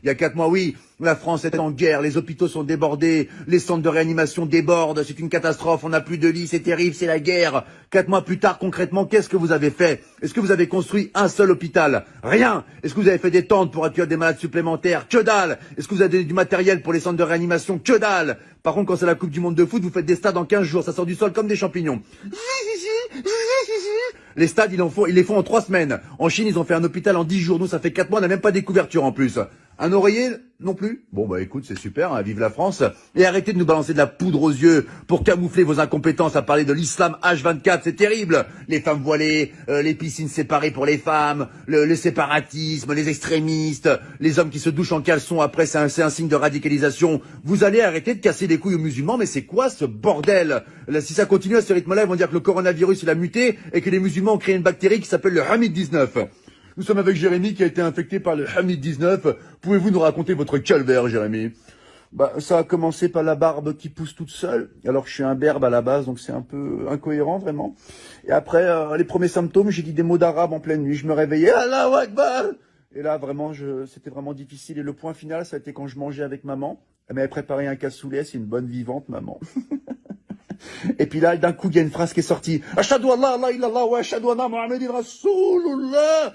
Il y a 4 mois, oui, la France est en guerre, les hôpitaux sont débordés, les centres de réanimation débordent, c'est une catastrophe, on n'a plus de lits, c'est terrible, c'est la guerre. 4 mois plus tard, concrètement, qu'est-ce que vous avez fait? Est-ce que vous avez construit un seul hôpital? Rien. Est-ce que vous avez fait des tentes pour accueillir des malades supplémentaires? Que dalle. Est-ce que vous avez donné du matériel pour les centres de réanimation? Que dalle. Par contre, quand c'est la Coupe du Monde de foot, vous faites des stades en 15 jours, ça sort du sol comme des champignons. Les stades, ils les font en 3 semaines. En Chine, ils ont fait un hôpital en 10 jours. Nous, ça fait 4 mois, on n'a même pas des couvertures en plus. Un oreiller non plus? Bon, bah écoute, c'est super, hein, vive la France. Et arrêtez de nous balancer de la poudre aux yeux pour camoufler vos incompétences à parler de l'islam H24, c'est terrible. Les femmes voilées, les piscines séparées pour les femmes, le séparatisme, les extrémistes, les hommes qui se douchent en caleçon après, c'est un signe de radicalisation. Vous allez arrêter de casser les couilles aux musulmans, mais c'est quoi ce bordel? Là, si ça continue à ce rythme-là, ils vont dire que le coronavirus, il a muté et que les musulmans ont créé une bactérie qui s'appelle le Hamid-19. Nous sommes avec Jérémy qui a été infecté par le Hamid-19. Pouvez-vous nous raconter votre calvaire, Jérémy? Bah, ça a commencé par la barbe qui pousse toute seule. Alors je suis un berbe à la base, donc c'est un peu incohérent vraiment. Et après, les premiers symptômes, j'ai dit des mots d'arabe en pleine nuit. Je me réveillais, Allahu Akbar. Et là, vraiment, c'était vraiment difficile. Et le point final, ça a été quand je mangeais avec maman. Elle m'avait préparé un cassoulet, c'est une bonne vivante, maman. Et puis là, d'un coup, il y a une phrase qui est sortie. Ashhadu an la ilaha illallah wa ashhadu anna Muhammadan Rasulullah.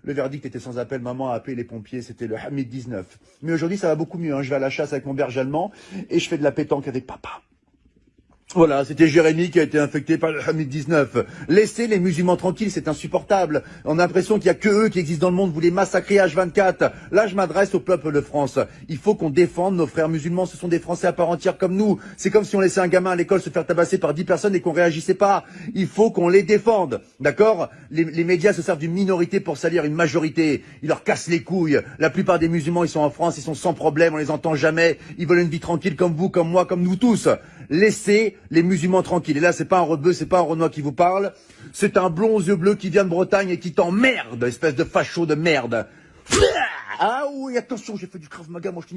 Le verdict était sans appel. Maman a appelé les pompiers. C'était le Hamid 19. Mais aujourd'hui, ça va beaucoup mieux. Hein. Je vais à la chasse avec mon berger allemand et je fais de la pétanque avec papa. Voilà, c'était Jérémy qui a été infecté par le Hamid 19. Laissez les musulmans tranquilles, c'est insupportable. On a l'impression qu'il y a que eux qui existent dans le monde, vous les massacrez H24. Là, je m'adresse au peuple de France. Il faut qu'on défende nos frères musulmans, ce sont des Français à part entière comme nous. C'est comme si on laissait un gamin à l'école se faire tabasser par 10 personnes et qu'on réagissait pas. Il faut qu'on les défende, d'accord? Les médias se servent d'une minorité pour salir une majorité. Ils leur cassent les couilles. La plupart des musulmans, ils sont en France, ils sont sans problème, on les entend jamais. Ils veulent une vie tranquille comme vous, comme moi, comme nous tous. Laissez les musulmans tranquilles. Et là, c'est pas un rebeu, c'est pas un Renoir qui vous parle. C'est un blond aux yeux bleus qui vient de Bretagne et qui t'emmerde, espèce de facho de merde. Ah oui, attention, j'ai fait du Krav Maga, moi je te